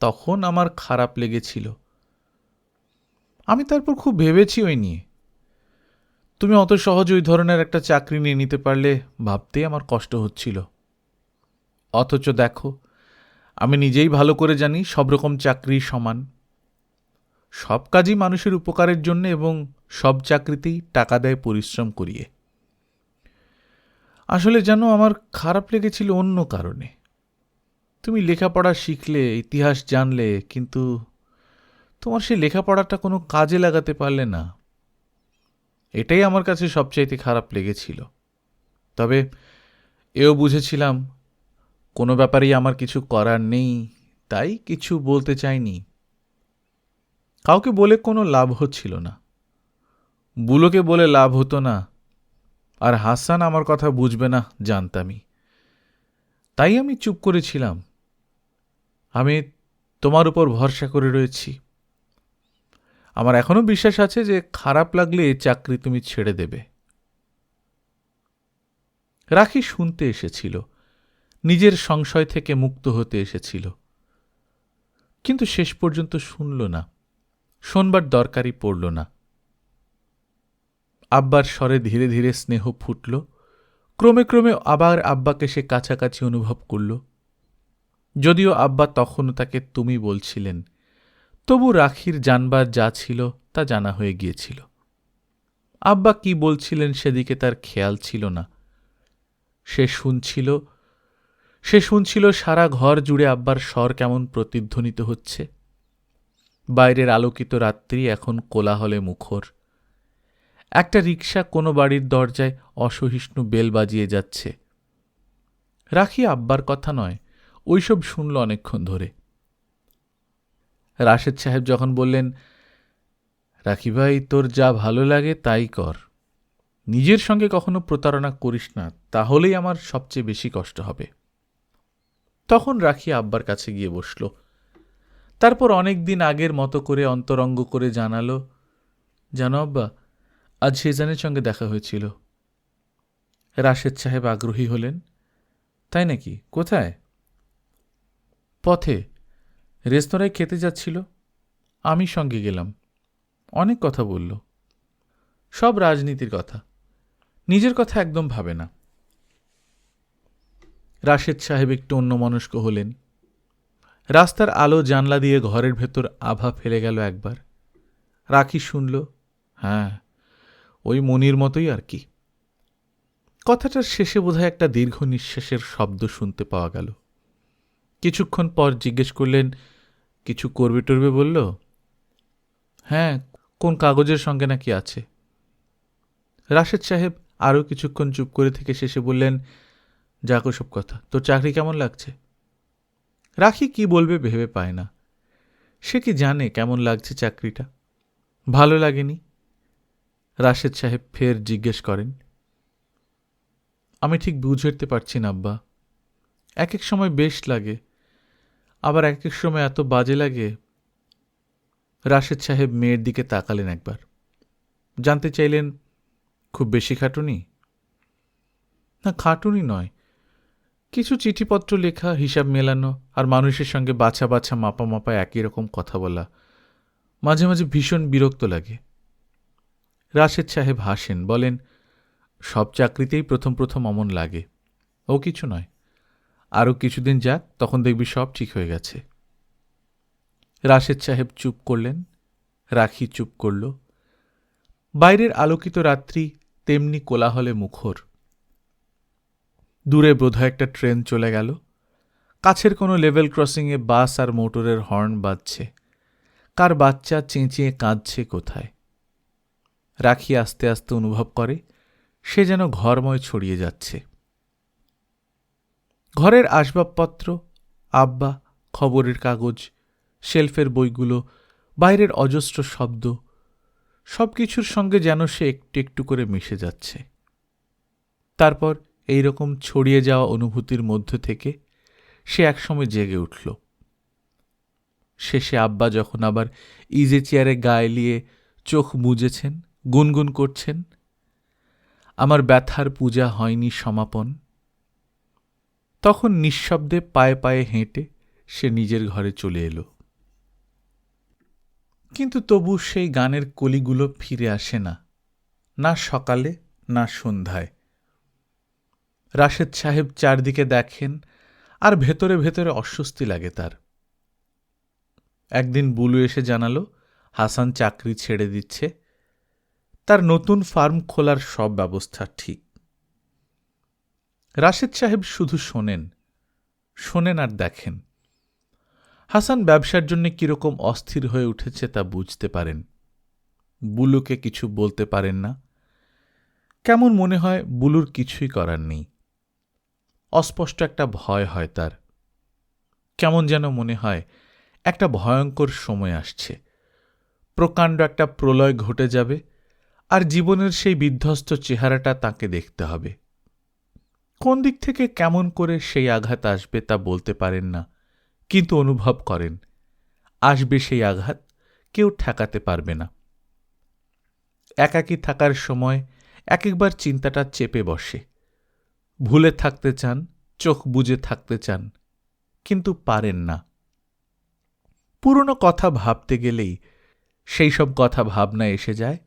তখন আমার খারাপ লেগেছিল। আমি তারপর খুব ভেবেছি ওই নিয়ে। তুমি অত সহজে ওই ধরনের একটা চাকরি নিয়ে নিতে পারলে ভাবতেই আমার কষ্ট হচ্ছিল। অথচ দেখো, আমি নিজেই ভালো করে জানি সব রকম চাকরি সমান, সব কাজই মানুষের উপকারের জন্য, এবং সব চাকরিতেই টাকা দেয় পরিশ্রম করিয়ে। আসলে জানো, আমার খারাপ লেগেছিল অন্য কারণে। তুমি লেখাপড়া শিখলে, ইতিহাস জানলে, কিন্তু তোমার সেই লেখাপড়াটা কোনো কাজে লাগাতে পারলে না। এটাই আমার কাছে সবচাইতে খারাপ লেগেছিল। তবে এও বুঝেছিলাম কোনো ব্যাপারেই আমার কিছু করার নেই, তাই কিছু বলতে চাইনি। কাউকে বলে কোনো লাভ হচ্ছিল না, বুলোকে বলে লাভ হতো না, আর হাসান আমার কথা বুঝবে না জানতামই। তাই আমি চুপ করেছিলাম। আমি তোমার উপর ভরসা করে রয়েছি। আমার এখনো বিশ্বাস আছে যে খারাপ লাগলে চাকরি তুমি ছেড়ে দেবে। রাখি শুনতে এসেছিল, নিজের সংশয় থেকে মুক্ত হতে এসেছিল, কিন্তু শেষ পর্যন্ত শুনল না, শোনবার দরকারই পড়ল না। আব্বার স্বরে ধীরে ধীরে স্নেহ ফুটল, ক্রমে ক্রমে আবার আব্বাকে সে কাছাকাছি অনুভব করল। যদিও আব্বা তখনও তাকে তুমি বলছিলেন, তবু রাখির জানবার যা ছিল তা জানা হয়ে গিয়েছিল। আব্বা কি বলছিলেন সেদিকে তার খেয়াল ছিল না। সে শুনছিল সারা ঘর জুড়ে আব্বার স্বর কেমন প্রতিধ্বনিত হচ্ছে। বাইরের আলোকিত রাত্রি এখন কোলাহলে মুখর। একটা রিকশা কোনো বাড়ির দরজায় অসহিষ্ণু বেল বাজিয়ে যাচ্ছে। রাখি আব্বার কথা নয়, ওইসব শুনল অনেকক্ষণ ধরে। রাশেদ সাহেব যখন বললেন, রাখি ভাই, তোর যা ভালো লাগে তাই কর, নিজের সঙ্গে কখনো প্রতারণা করিস না, তাহলেই আমার সবচেয়ে বেশি কষ্ট হবে, তখন রাখি আব্বার কাছে গিয়ে বসল। তারপর অনেক দিন আগের মতো করে অন্তরঙ্গ করে জানালো, জানো আব্বা, আজ শেজানের সঙ্গে দেখা হয়েছিল। রাশেদ সাহেব আগ্রহী হলেন, তাই নাকি? কোথায়? পথে রেস্তোরাঁয় খেতে যাচ্ছিল, আমি সঙ্গে গেলাম। অনেক কথা বলল, সব রাজনীতির কথা, নিজের কথা একদম ভাবে না। রাশেদ সাহেব একটু অন্যমনস্ক হলেন। রাস্তার আলো জানলা দিয়ে ঘরের ভেতর আভা ফেলে গেল একবার। রাখি শুনল, হ্যাঁ, ওই মনির মতোই আর কি। কথাটার শেষে বোধহয় একটা দীর্ঘ নিঃশ্বাসের শব্দ শুনতে পাওয়া গেল। কিছুক্ষণ পর জিজ্ঞেস করলেন, কিছু করবে টরবে বলল? হ্যাঁ, কোন কাগজের সঙ্গে নাকি আছে। রাশেদ সাহেব আরও কিছুক্ষণ চুপ করে থেকে শেষে বললেন, যাক ওসব কথা, তোর চাকরি কেমন লাগছে? রাখি কি বলবে ভেবে পায় না। সে কি জানে কেমন লাগছে চাকরিটা? ভালো লাগেনি। রাশেদ সাহেব ফের জিজ্ঞেস করেন, আমি ঠিক বুঝতে পারছি না আব্বা। এক এক সময় বেশ লাগে, আবার এক এক সময় এত বাজে লাগে। রাশেদ সাহেব মেয়ের দিকে তাকালেন একবার, জানতে চাইলেন, খুব বেশি খাটুনি? না, খাটুনি নয়, কিছু চিঠিপত্র লেখা, হিসাব মেলানো, আর মানুষের সঙ্গে বাছা বাছা মাপা মাপা একই রকম কথা বলা, মাঝে মাঝে ভীষণ বিরক্ত লাগে। রাশেদ সাহেব হাসেন, বলেন, সব চাকরিতেই প্রথম প্রথম অমন লাগে, ও কিছু নয়, আরও কিছুদিন যাক, তখন দেখবি সব ঠিক হয়ে গেছে। রাশেদ সাহেব চুপ করলেন, রাখি চুপ করল। বাইরের আলোকিত রাত্রি তেমনি কোলাহলে মুখর। দূরে বোধহয় একটা ট্রেন চলে গেল। কাছের কোনো লেভেল ক্রসিংয়ে বাস আর মোটরের হর্ন বাজছে। কার বাচ্চা চেঁচিয়ে কাঁদছে কোথায়। রাখি আস্তে আস্তে অনুভব করে সে যেন ঘরময় ছড়িয়ে যাচ্ছে। ঘরের আসবাবপত্র, আব্বা, খবরের কাগজ, শেলফের বইগুলো, বাইরের অজস্র শব্দ, সব কিছুর সঙ্গে যেন সে একটু একটু করে মিশে যাচ্ছে। তারপর এই রকম ছড়িয়ে যাওয়া অনুভূতির মধ্য থেকে সে একসময় জেগে উঠল। শেষে আব্বা যখন আবার ইজি চেয়ারে গা এলিয়ে চোখ মুজেছেন, গুনগুন করছেন, আমার ব্যথার পূজা হয়নি সমাপন, তখন নিঃশব্দে পায়ে পায়ে হেঁটে সে নিজের ঘরে চলে এলো। কিন্তু তবু সেই গানের কলিগুলো ফিরে আসে না, না সকালে না সন্ধ্যায়। রাশেদ সাহেব চারদিকে দেখেন, আর ভেতরে ভেতরে অস্বস্তি লাগে তার। একদিন বুলু এসে জানালো হাসান চাকরি ছেড়ে দিচ্ছে, তার নতুন ফার্ম খোলার সব ব্যবস্থা ঠিক। রাশেদ সাহেব শুধু শোনেন, শোনেন আর দেখেন। হাসান ব্যবসার জন্য কিরকম অস্থির হয়ে উঠেছে তা বুঝতে পারেন। বুলুকে কিছু বলতে পারেন না। কেমন মনে হয় বুলুর কিছুই করার নেই। অস্পষ্ট একটা ভয় হয় তার। কেমন যেন মনে হয় একটা ভয়ঙ্কর সময় আসছে, প্রকাণ্ড একটা প্রলয় ঘটে যাবে, আর জীবনের সেই বিধ্বস্ত চেহারাটা তাকে দেখতে হবে। কোন দিক থেকে কেমন করে সেই আঘাত আসবে তা বলতে পারেন না, কিন্তু অনুভব করেন আসবে সেই আঘাত, কেউ ঠেকাতে পারবে না। একাকী থাকার সময় এক একবার চিন্তাটা চেপে বসে। ভুলে থাকতে চান, চোখ বুজে থাকতে চান, কিন্তু পারেন না। পুরনো কথা ভাবতে গেলেই সেই সব কথা ভাবনা এসে যায়,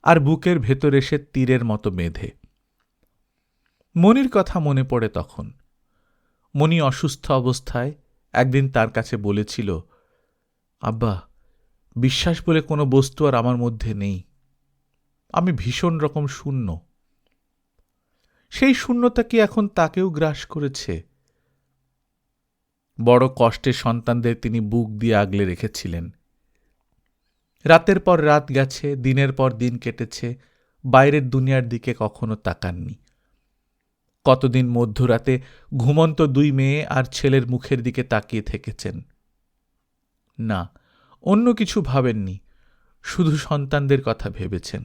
আর বুকের ভেতর এসে তীরের মতো বেঁধে। মনির কথা মনে পড়ে তখন। মনি অসুস্থ অবস্থায় একদিন তার কাছে বলেছিল, আব্বা, বিশ্বাস বলে কোনো বস্তু আর আমার মধ্যে নেই, আমি ভীষণ রকম শূন্য। সেই শূন্যতা কি এখন তাকেও গ্রাস করেছে? বড় কষ্টে সন্তানদের তিনি বুক দিয়ে আগলে রেখেছিলেন। রাতের পর রাত গেছে, দিনের পর দিন কেটেছে, বাইরের দুনিয়ার দিকে কখনো তাকাননি। কতদিন মধ্যরাতে ঘুমন্ত দুই মেয়ে আর ছেলের মুখের দিকে তাকিয়ে থেকেছেন। না, অন্য কিছু ভাবেননি, শুধু সন্তানদের কথা ভেবেছেন।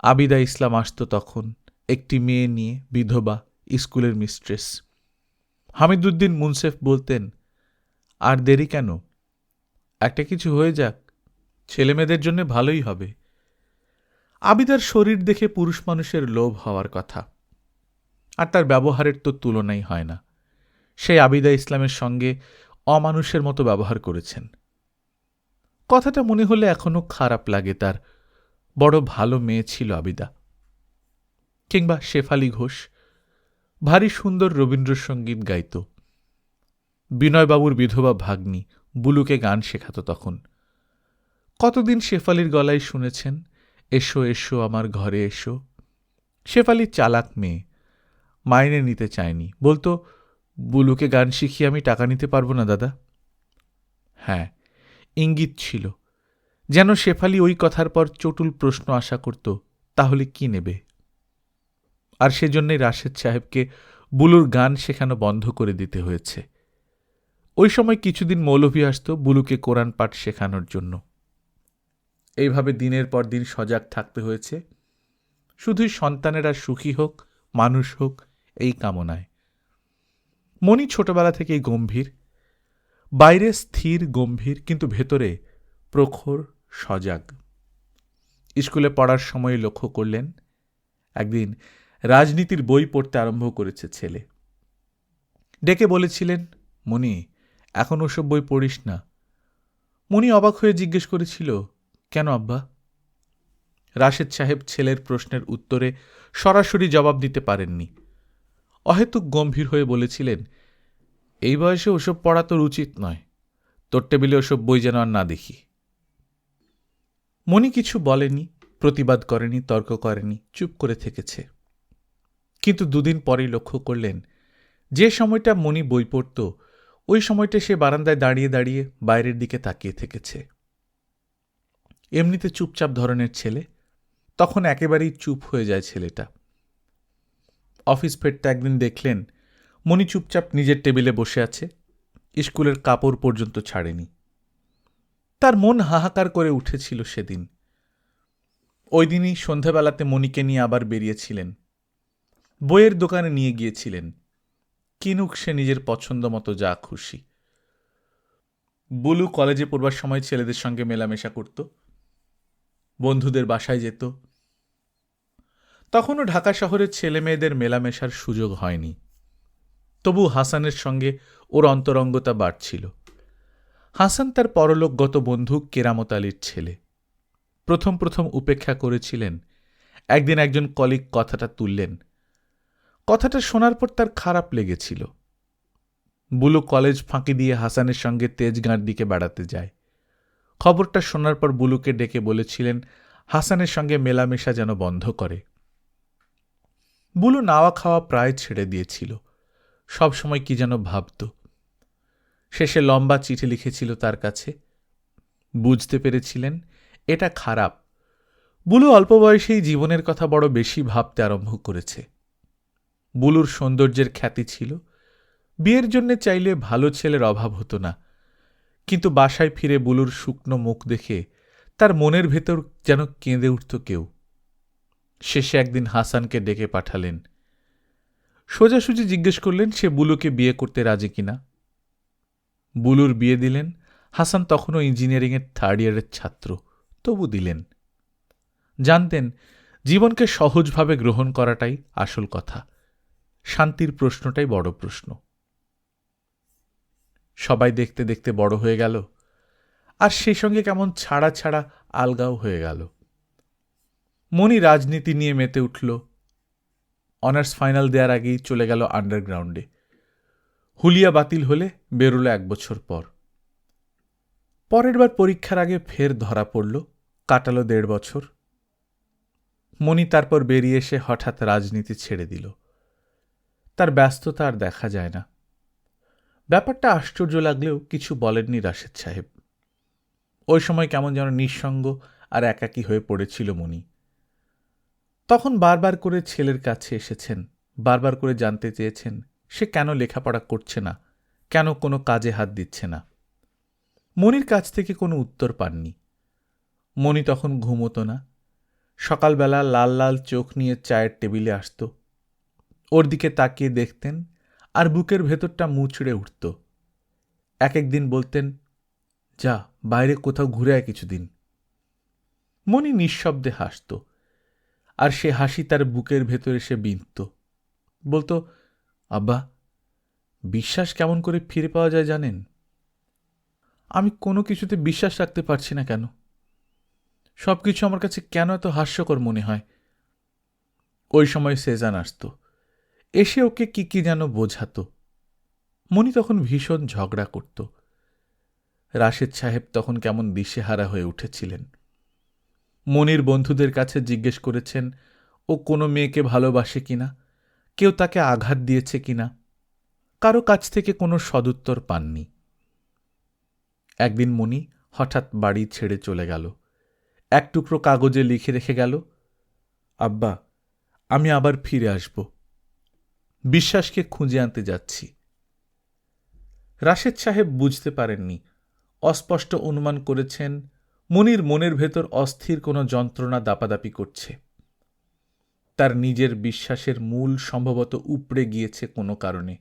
আবিদা ইসলাম আসত তখন, একটি মেয়ে নিয়ে, বিধবা, স্কুলের মিস্ট্রেস। হামিদুদ্দিন মুনসেফ বলতেন, আর দেরি কেন, একটা কিছু হয়ে যাক, ছেলেমেয়েদের জন্য ভালোই হবে। আবিদার শরীর দেখে পুরুষ মানুষের লোভ হওয়ার কথা, আর তার ব্যবহারের তো তুলনাই হয় না। সেই আবিদা ইসলামের সঙ্গে অমানুষের মতো ব্যবহার করেছেন। কথাটা মনে হলে এখনো খারাপ লাগে তার। বড় ভালো মেয়ে ছিল আবিদা। কিংবা শেফালি ঘোষ ভারী সুন্দর রবীন্দ্রসঙ্গীত গাইত। বিনয়বাবুর বিধবা ভাগ্নি বুলুকে গান শেখাত তখন। কতদিন শেফালির গলায় শুনেছেন, এসো এসো আমার ঘরে এসো। শেফালি চালাক মেয়ে, মাইনে নিতে চায়নি, বলতো, বুলুকে গান শিখিয়ে আমি টাকা নিতে পারবো না দাদা। হ্যাঁ, ইঙ্গিত ছিল, যেন শেফালি ওই কথার পর চটুল প্রশ্ন আশা করত, তাহলে কি নেবে? আর সেজন্যই রাশেদ সাহেবকে বুলুর গান শেখানো বন্ধ করে দিতে হয়েছে। ওই সময় কিছুদিন মৌলভী আসত বুলুকে কোরআন পাঠ শেখানোর জন্য। এইভাবে দিনের পর দিন সজাগ থাকতে হয়েছে, শুধুই সন্তানেরা সুখী হোক, মানুষ হোক, এই কামনায়। মণি ছোটবেলা থেকেই গম্ভীর, বাইরে স্থির গম্ভীর, কিন্তু ভেতরে প্রখর সজাগ। স্কুলে পড়ার সময় লক্ষ্য করলেন, একদিন রাজনীতির বই পড়তে আরম্ভ করেছে ছেলে। ডেকে বলেছিলেন, মণি, এখন ওসব বই পড়িস না। মণি অবাক হয়ে জিজ্ঞেস করেছিল, কেন আব্বা? রাশেদ সাহেব ছেলের প্রশ্নের উত্তরে সরাসরি জবাব দিতে পারেননি। অহেতুক গম্ভীর হয়ে বলেছিলেন, এই বয়সে ওসব পড়া তোর উচিত নয়, তোর টেবিলে ওসব বই যেন আর না দেখি। মণি কিছু বলেনি, প্রতিবাদ করেনি, তর্ক করেনি, চুপ করে থেকেছে। কিন্তু দুদিন পরেই লক্ষ্য করলেন, যে সময়টা মণি বই পড়ত, ওই সময়টা সে বারান্দায় দাঁড়িয়ে দাঁড়িয়ে বাইরের দিকে তাকিয়ে থেকেছে। এমনিতে চুপচাপ ধরনের ছেলে, তখন একেবারেই চুপ হয়ে যায় ছেলেটা। অফিস ফেরতে একদিন দেখলেন, মণি চুপচাপ নিজের টেবিলে বসে আছে, স্কুলের কাপড় পর্যন্ত ছাড়েনি। তার মন হাহাকার করে উঠেছিল সেদিন। ওই দিনই সন্ধ্যাবেলাতে মণিকে নিয়ে আবার বেরিয়েছিলেন। বইয়ের দোকানে নিয়ে গিয়েছিলেন, কিনুক সে নিজের পছন্দ মতো যা খুশি। বুলু কলেজে পড়বার সময় ছেলেদের সঙ্গে মেলামেশা করত, বন্ধুদের বাসায় যেত। তখনও ঢাকা শহরের ছেলে মেয়েদের মেলামেশার সুযোগ হয়নি। তবু হাসানের সঙ্গে ওর অন্তরঙ্গতা বাড়ছিল। হাসান তার পরলোকগত বন্ধু কেরামত আলীর ছেলে। প্রথম প্রথম উপেক্ষা করেছিলেন, একদিন একজন কলিগ কথাটা তুললেন। কথাটা শোনার পর তার খারাপ লেগেছিল। বুলু কলেজ ফাঁকি দিয়ে হাসানের সঙ্গে তেজগাঁর দিকে বেড়াতে যায়। খবরটা শোনার পর বুলুকে ডেকে বলেছিলেন হাসানের সঙ্গে মেলামেশা যেন বন্ধ করে। বুলু নাওয়া খাওয়া প্রায় ছেড়ে দিয়েছিল, সব সময় কি যেন ভাবত। শেষে লম্বা চিঠি লিখেছিল তার কাছে। বুঝতে পেরেছিলেন এটা খারাপ। বুলু অল্প বয়সেই জীবনের কথা বড় বেশি ভাবতে আরম্ভ করেছে। বুলুর সৌন্দর্যের খ্যাতি ছিল, বিয়ের জন্য চাইলে ভালো ছেলের অভাব হতো না। কিন্তু বাসায় ফিরে বুলুর শুকনো মুখ দেখে তার মনের ভেতর যেন কেঁদে উঠত কেউ। শেষে একদিন হাসানকে ডেকে পাঠালেন। সোজাসুজি জিজ্ঞেস করলেন সে বুলুকে বিয়ে করতে রাজি কিনা। বুলুর বিয়ে দিলেন। হাসান তখনও ইঞ্জিনিয়ারিংয়ের 3rd ইয়ারের ছাত্র, তবু দিলেন। জানতেন জীবনকে সহজভাবে গ্রহণ করাটাই আসল কথা, শান্তির প্রশ্নটাই বড় প্রশ্ন। সবাই দেখতে দেখতে বড় হয়ে গেল, আর সেই সঙ্গে কেমন ছাড়া ছাড়া আলগাও হয়ে গেল। মণি রাজনীতি নিয়ে মেতে উঠল। অনার্স ফাইনাল দেওয়ার আগেই চলে গেল আন্ডারগ্রাউন্ডে। হুলিয়া বাতিল হলে বেরোলো 1 বছর পর। পরের বার পরীক্ষার আগে ফের ধরা পড়ল, কাটালো 1.5 বছর। মণি তারপর বেরিয়ে এসে হঠাৎ রাজনীতি ছেড়ে দিল। তার ব্যস্ততা আর দেখা যায় না। ব্যাপারটা আশ্চর্য লাগলেও কিছু বলেননি রাশেদ সাহেব। ওই সময় কেমন যেন নিঃসঙ্গ আর একাকী হয়ে পড়েছিল মণি। তখন বারবার করে ছেলের কাছে এসেছেন, বারবার করে জানতে চেয়েছেন সে কেন লেখাপড়া করছে না, কেন কোনো কাজে হাত দিচ্ছে না। মণির কাছ থেকে কোনো উত্তর পাননি। মণি তখন ঘুমোতো না। সকালবেলা লাল লাল চোখ নিয়ে চায়ের টেবিলে আসত, ওর দিকে তাকিয়ে দেখতেন আর বুকের ভেতরটা মুচড়ে উঠত। এক একদিন বলতেন, যা বাইরে কোথাও ঘুরে আয় কিছুদিন। মণি নিঃশব্দে হাসত, আর সে হাসি তার বুকের ভেতরে সে বিঁধত। বলতো, আব্বা, বিশ্বাস কেমন করে ফিরে পাওয়া যায় জানেন? আমি কোনো কিছুতে বিশ্বাস রাখতে পারছি না কেন। সব কিছু আমার কাছে কেন এত হাস্যকর মনে হয়। ওই সময় সেজান আসত, এসে ওকে কি যেন বোঝাত। মণি তখন ভীষণ ঝগড়া করত। রাশেদ সাহেব তখন কেমন দিশেহারা হয়ে উঠেছিলেন। মনির বন্ধুদের কাছে জিজ্ঞেস করেছেন ও কোনো মেয়েকে ভালোবাসে কিনা, কেউ তাকে আঘাত দিয়েছে কিনা। কারো কাছ থেকে কোনো সদুত্তর পাননি। একদিন মণি হঠাৎ বাড়ি ছেড়ে চলে গেল। এক টুকরো কাগজে লিখে রেখে গেল, আব্বা, আমি আবার ফিরে আসব, বিশ্বাসকে খুঁজে আনতে যাচ্ছি। রাশেদ সাহেব বুঝতে পারেননি, অস্পষ্ট অনুমান করেছেন মনির মনের ভেতর অস্থির কোনো যন্ত্রণা দাপাদাপি করছে। তার নিজের বিশ্বাসের মূল সম্ভবত উপড়ে গিয়েছে কোনো কারণে।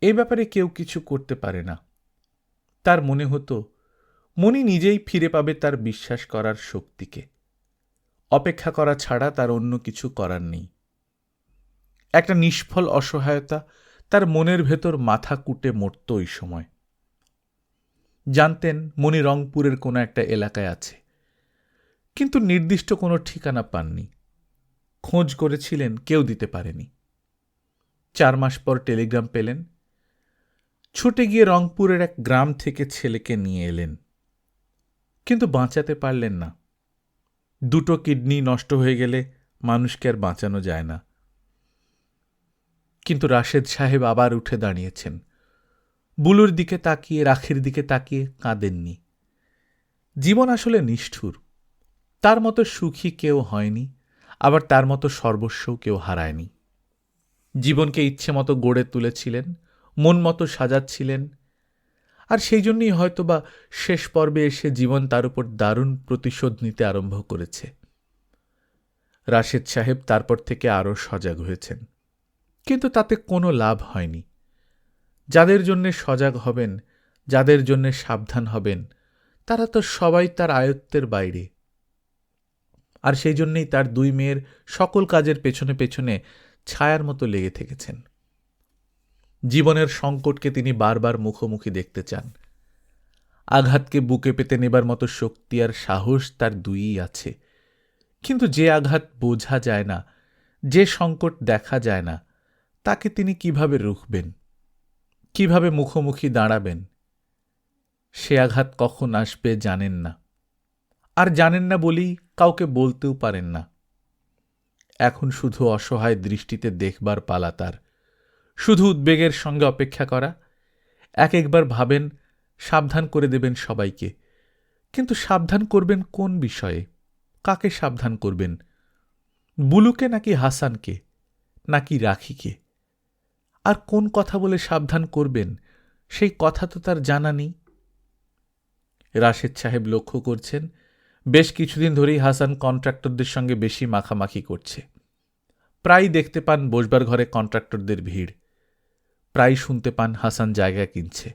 এই ব্যাপারে কেউ কিছু করতে পারে না। তার মনে হতো মনি নিজেই ফিরে পাবে তার বিশ্বাস করার শক্তিকে। অপেক্ষা করা ছাড়া তার অন্য কিছু করার নেই। একটা নিষ্ফল অসহায়তা তার মনের ভেতর মাথা কুটে মরত ওই সময়। জানতেন মনি রংপুরের কোনো একটা এলাকায় আছে, কিন্তু নির্দিষ্ট কোনো ঠিকানা পাননি। খোঁজ করেছিলেন, কেউ দিতে পারেনি। 4 মাস পর টেলিগ্রাম পেলেন। ছুটে গিয়ে রংপুরের এক গ্রাম থেকে ছেলেকে নিয়ে এলেন, কিন্তু বাঁচাতে পারলেন না। 2 কিডনি নষ্ট হয়ে গেলে মানুষকে আর বাঁচানো যায় না। কিন্তু রাশেদ সাহেব আবার উঠে দাঁড়িয়েছেন। বুলুর দিকে তাকিয়ে, রাখির দিকে তাকিয়ে কাঁদেননি। জীবন আসলে নিষ্ঠুর। তার মতো সুখী কেউ হয়নি, আবার তার মতো সর্বস্বও কেউ হারায়নি। জীবনকে ইচ্ছে মতো গড়ে তুলেছিলেন, মন মতো সাজাচ্ছিলেন, আর সেই জন্যই হয়তোবা শেষ পর্বে এসে জীবন তার উপর দারুণ প্রতিশোধ নিতে আরম্ভ করেছে। রাশেদ সাহেব তারপর থেকে আরও সজাগ হয়েছেন, কিন্তু তাতে কোনো লাভ হয়নি। যাদের জন্যে সজাগ হবেন, যাদের জন্যে সাবধান হবেন, তারা তো সবাই তার আয়ত্তের বাইরে। আর সেই জন্যেই তার 2 মেয়ের সকল কাজের পেছনে পেছনে ছায়ার মতো লেগে থেকেছেন। জীবনের সংকটকে তিনি বারবার মুখোমুখি দেখতে চান। আঘাতকে বুকে পেতে নেবার মতো শক্তি আর সাহস তার 2ই আছে। কিন্তু যে আঘাত বোঝা যায় না, যে সংকট দেখা যায় না, তাকে তিনি কিভাবে রুখবেন, কিভাবে মুখোমুখি দাঁড়াবেন? সে আঘাত কখন আসবে জানেন না, আর জানেন না বলেই কাউকে বলতেও পারেন না। এখন শুধু অসহায় দৃষ্টিতে দেখবার পালা তার, শুধু উদ্বেগের সঙ্গে অপেক্ষা করা। একবার ভাবেন সাবধান করে দেবেন সবাইকে, কিন্তু সাবধান করবেন কোন বিষয়ে? কাকে সাবধান করবেন? বুলুকে নাকি হাসানকে, নাকি রাখিকে? আর কোন কথা বলে সাবধান করবেন সেই কথা তো তার জানা নেই। রাশেদ সাহেব লক্ষ্য করছেন বেশ কিছুদিন ধরেই হাসান কন্ট্রাক্টরদের সঙ্গে বেশি মাখামাখি করছে। প্রায় দেখতে পান বসবার ঘরে কন্ট্রাক্টরদের ভিড়। প্রায় শুনতে পান হাসান জায়গা কিনছে।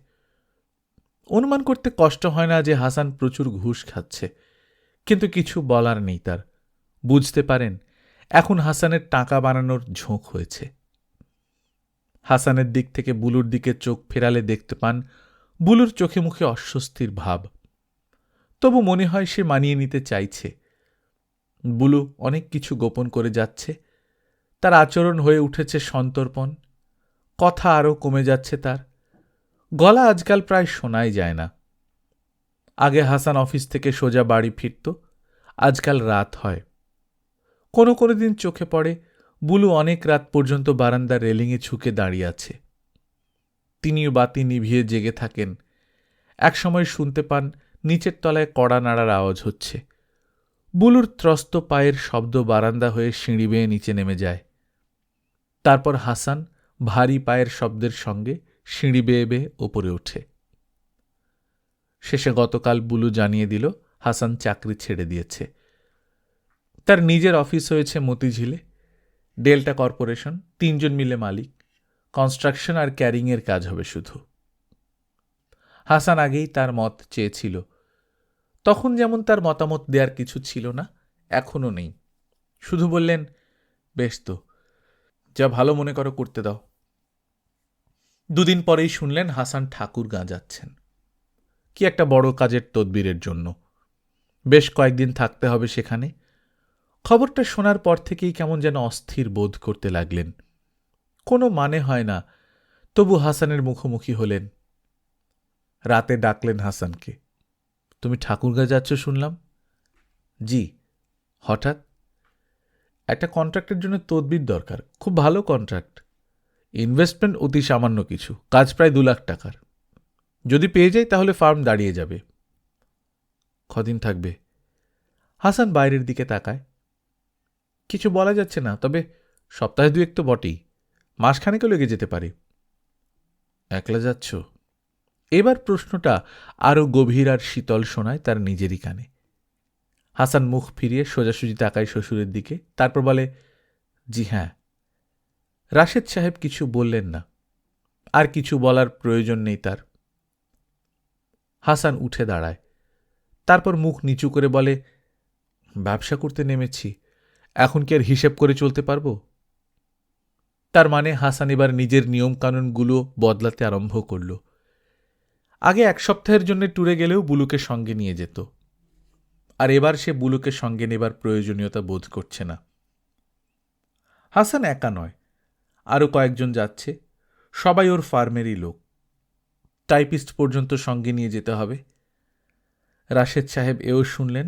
অনুমান করতে কষ্ট হয় না যে হাসান প্রচুর ঘুষ খাচ্ছে, কিন্তু কিছু বলার নেই তার। বুঝতে পারেন এখন হাসানের টাকা বানানোর ঝোঁক হয়েছে। হাসানের দিক থেকে বুলুর দিকে চোখ ফেরালে দেখতে পান বুলুর চোখে মুখে অস্বস্তির ভাব। তবু মনে হয় সে মানিয়ে নিতে চাইছে। বুলু অনেক কিছু গোপন করে যাচ্ছে। তার আচরণ হয়ে উঠেছে সন্তর্পণ। কথা আরও কমে যাচ্ছে তার। গলা আজকাল প্রায় শোনাই যায় না। আগে হাসান অফিস থেকে সোজা বাড়ি ফিরত, আজকাল রাত হয়। কোনো কোনো দিন চোখে পড়ে বুলু অনেক রাত পর্যন্ত বারান্দার রেলিংয়ে ঝুঁকে দাঁড়িয়ে আছে। তিনিও বাতি নিভিয়ে জেগে থাকেন। একসময় শুনতে পান নিচের তলায় কড়া নাড়ার আওয়াজ হচ্ছে। বুলুর ত্রস্ত পায়ের শব্দ বারান্দা হয়ে সিঁড়ি বেয়ে নিচে নেমে যায়। তারপর হাসান ভারী পায়ের শব্দের সঙ্গে সিঁড়ি বেয়ে বেয়ে ওপরে ওঠে। শেষে গতকাল বুলু জানিয়ে দিল হাসান চাকরি ছেড়ে দিয়েছে। তার নিজের অফিস হয়েছে মতিঝিলে। ডেল্টা কর্পোরেশন, 3 জন মিলে মালিক। কনস্ট্রাকশন আর ক্যারিংয়ের কাজ হবে শুধু। হাসান আগেই তার মত চেয়েছিল। তখন যেমন তার মতামত দেওয়ার কিছু ছিল না, এখনও নেই। শুধু বললেন, বেশ তো, যা ভালো মনে করো করতে দাও। 2 দিন পরেই শুনলেন হাসান ঠাকুরগাঁ যাচ্ছেন, কি একটা বড় কাজের তদবিরের জন্য। বেশ কয়েকদিন থাকতে হবে সেখানে। খবরটা শোনার পর থেকেই কেমন যেন অস্থির বোধ করতে লাগলেন। কোনো মানে হয় না, তবু হাসানের মুখোমুখি হলেন। রাতে ডাকলেন হাসানকে। তুমি ঠাকুরগাঁ যাচ্ছ শুনলাম। জি। হঠাৎ? একটা কন্ট্রাক্টের জন্য তদবির দরকার, খুব ভালো কন্ট্রাক্ট। ইনভেস্টমেন্ট অতি সামান্য কিছু, কাজ প্রায় 2 লাখ টাকার। যদি পেয়ে যাই তাহলে ফার্ম দাঁড়িয়ে যাবে। কদিন থাকবে? হাসান বাইরের দিকে তাকায়। কিছু বলা যাচ্ছে না, তবে সপ্তাহে 2 তো বটেই, মাসখানেকও লেগে যেতে পারে। একলা যাচ্ছ? এবার প্রশ্নটা আরও গভীর আর শীতল শোনায় তার নিজেরই কানে। হাসান মুখ ফিরিয়ে সোজাসুজি তাকায় শ্বশুরের দিকে, তারপর বলে, জি হ্যাঁ। রাশেদ সাহেব কিছু বললেন না, আর কিছু বলার প্রয়োজন নেই তার। হাসান উঠে দাঁড়ায়, তারপর মুখ নিচু করে বলে, ব্যবসা করতে নেমেছি, এখন কি আর হিসেব করে চলতে পারব? তার মানে হাসান এবার নিজের নিয়মকানুনগুলো বদলাতে আরম্ভ করল। আগে 1 সপ্তাহের জন্য ট্যুরে গেলেও বুলুকে সঙ্গে নিয়ে যেত, আর এবার সে বুলুকে সঙ্গে নেবার প্রয়োজনীয়তা বোধ করছে না। হাসান একা নয়, আরও কয়েকজন যাচ্ছে, সবাই ওর ফার্মেরই লোক। টাইপিস্ট পর্যন্ত সঙ্গে নিয়ে যেতে হবে। রাশেদ সাহেব এও শুনলেন,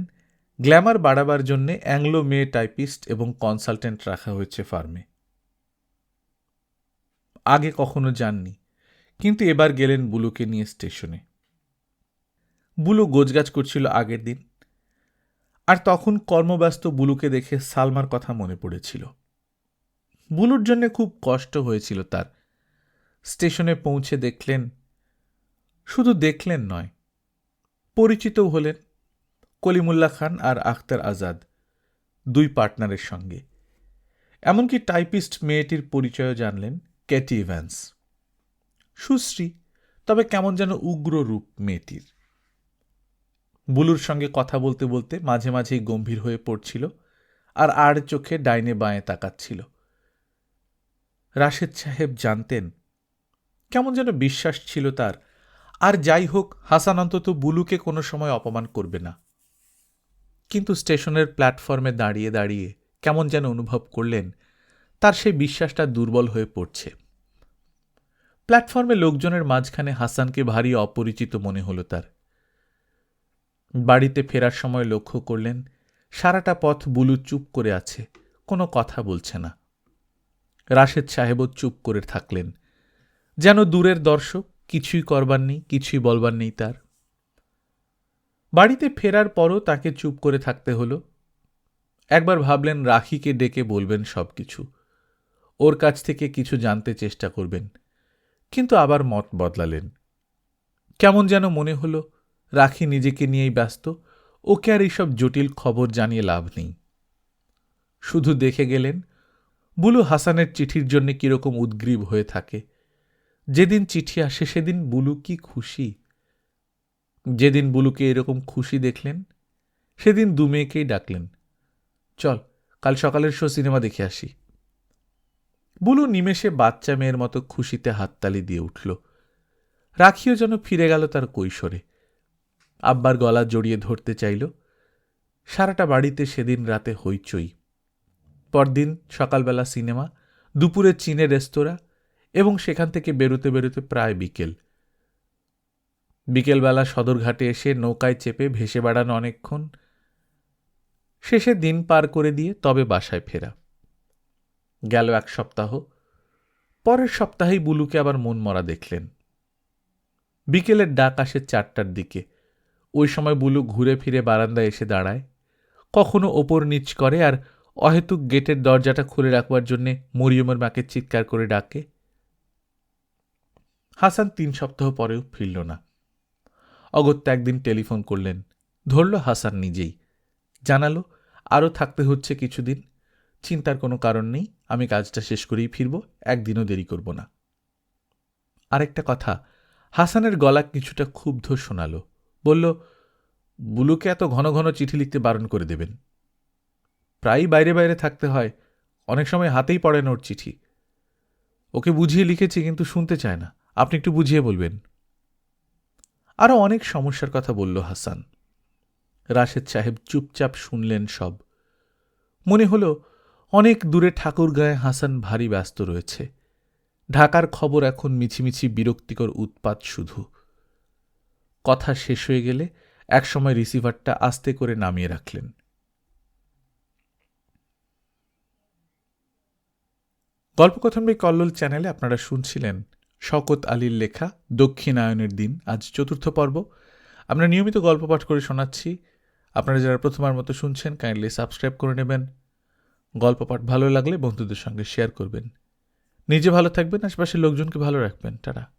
গ্ল্যামার বাড়াবার জন্যে অ্যাংলো মেয়ে টাইপিস্ট এবং কনসালটেন্ট রাখা হয়েছে ফার্মে। আগে কখনো যাননি, কিন্তু এবার গেলেন বুলুকে নিয়ে স্টেশনে। বুলু গোজগাজ করছিল আগের দিন, আর তখন কর্মব্যস্ত বুলুকে দেখে সালমার কথা মনে পড়েছিল। বুলুর জন্য খুব কষ্ট হয়েছিল তার। স্টেশনে পৌঁছে দেখলেন, শুধু দেখলেন নয়, পরিচিতও হলেন কলিমুল্লাহ খান আর আখতার আজাদ, 2 পার্টনারের সঙ্গে। এমনকি টাইপিস্ট মেয়েটির পরিচয়ও জানলেন, ক্যাটি ইভ্যান্স। সুশ্রী, তবে কেমন যেন উগ্র রূপ মেয়েটির। বুলুর সঙ্গে কথা বলতে বলতে মাঝে মাঝেই গম্ভীর হয়ে পড়ছিল, আর আড় চোখে ডাইনে বাঁয়ে তাকাচ্ছিল। রাশেদ সাহেব জানতেন, কেমন যেন বিশ্বাস ছিল তার, আর যাই হোক হাসান অন্তত বুলুকে কোনো সময় অপমান করবে না। কিন্তু স্টেশনের প্ল্যাটফর্মে দাঁড়িয়ে দাঁড়িয়ে কেমন যেন অনুভব করলেন তার সেই বিশ্বাসটা দুর্বল হয়ে পড়ছে। প্ল্যাটফর্মে লোকজনের মাঝখানে হাসানকে ভারী অপরিচিত মনে হল তার। বাড়িতে ফেরার সময় লক্ষ্য করলেন, সারাটা পথ বুলু চুপ করে আছে, কোনো কথা বলছে না। রাশেদ সাহেবও চুপ করে থাকলেন, যেন দূরের দর্শক, কিছুই করবার নেই, কিছুই বলবার নেই তার। বাড়িতে ফেরার পরও তাকে চুপ করে থাকতে হলো। একবার ভাবলেন রাখিকে ডেকে বলবেন সব কিছু, ওর কাছ থেকে কিছু জানতে চেষ্টা করবেন, কিন্তু আবার মত বদলালেন। কেমন যেন মনে হলো রাখি নিজেকে নিয়েই ব্যস্ত, ওকে আর এইসব জটিল খবর জানিয়ে লাভ নেই। শুধু দেখে গেলেন বুলু হাসানের চিঠির জন্য কিরকম উদ্গ্রীব হয়ে থাকে। যেদিন চিঠি আসে সেদিন বুলু কি খুশি। যেদিন বুলুকে এরকম খুশি দেখলেন সেদিন 2 মেয়েকেই ডাকলেন, চল কাল সকালের শো সিনেমা দেখে আসি। বুলু নিমেষে বাচ্চা মেয়ের মতো খুশিতে হাততালি দিয়ে উঠল। রাখিও যেন ফিরে গেল তার কৈশোরে। আব্বার গলা জড়িয়ে ধরতে চাইল। সারাটা বাড়িতে সেদিন রাতে হইচই। পরদিন সকালবেলা সিনেমা, দুপুরে চীনের রেস্তোরাঁ, এবং সেখান থেকে বেরোতে বেরোতে প্রায় বিকেল। বিকেলবেলা সদরঘাটে এসে নৌকায় চেপে ভেসে বেড়ানো অনেকক্ষণ, শেষে দিন পার করে দিয়ে তবে বাসায় ফেরা। গেল 1 সপ্তাহ। পরের সপ্তাহেই বুলুকে আবার মন মরা দেখলেন। বিকেলের ডাক আসে 4টার দিকে। ওই সময় বুলু ঘুরে ফিরে বারান্দায় এসে দাঁড়ায়, কখনো ওপর নিচ করে, আর অহেতুক গেটের দরজাটা খুলে রাখবার জন্যে মরিয়মের মাকে চিৎকার করে ডাকে। হাসান 3 সপ্তাহ পরেও ফিরল না। অগত্যা একদিন টেলিফোন করলেন, ধরল হাসান নিজেই। জানালো, আরও থাকতে হচ্ছে কিছুদিন, চিন্তার কোনো কারণ নেই, আমি কাজটা শেষ করেই ফিরব, একদিনও দেরি করব না। আরেকটা কথা, হাসানের গলা কিছুটা ক্ষুব্ধ শোনাল। বলল, বুলুকে এত ঘন ঘন চিঠি লিখতে বারণ করে দেবেন। প্রায়ই বাইরে বাইরে থাকতে হয়, অনেক সময় হাতেই পড়ে না ওর চিঠি। ওকে বুঝিয়ে লিখেছি, কিন্তু শুনতে চায় না, আপনি একটু বুঝিয়ে বলবেন। আরও অনেক সমস্যার কথা বলল হাসান। রাশেদ সাহেব চুপচাপ শুনলেন সব। মনে হলো অনেক দূরে ঠাকুরগাঁয়ে হাসান ভারী ব্যস্ত রয়েছে। ঢাকার খবর এখন মিছিমিছি বিরক্তিকর উৎপাত শুধু। কথা শেষ হয়ে গেলে একসময় রিসিভারটা আস্তে করে নামিয়ে রাখলেন। গল্পকথন বাই কল্লোল চ্যানেলে আপনারা শুনছিলেন শওকত আলীর লেখা দক্ষিণায়নের দিন, আজ 4th পর্ব। আমরা নিয়মিত গল্প পাঠ করে শোনাচ্ছি। আপনারা যারা প্রথমবার মতো শুনছেন কাইন্ডলি সাবস্ক্রাইব করে নেবেন। গল্প পাঠ ভালো লাগলে বন্ধুদের সঙ্গে শেয়ার করবেন। নিজে ভালো থাকবেন, আশপাশের লোকজনকে ভালো রাখবেন। টাটা।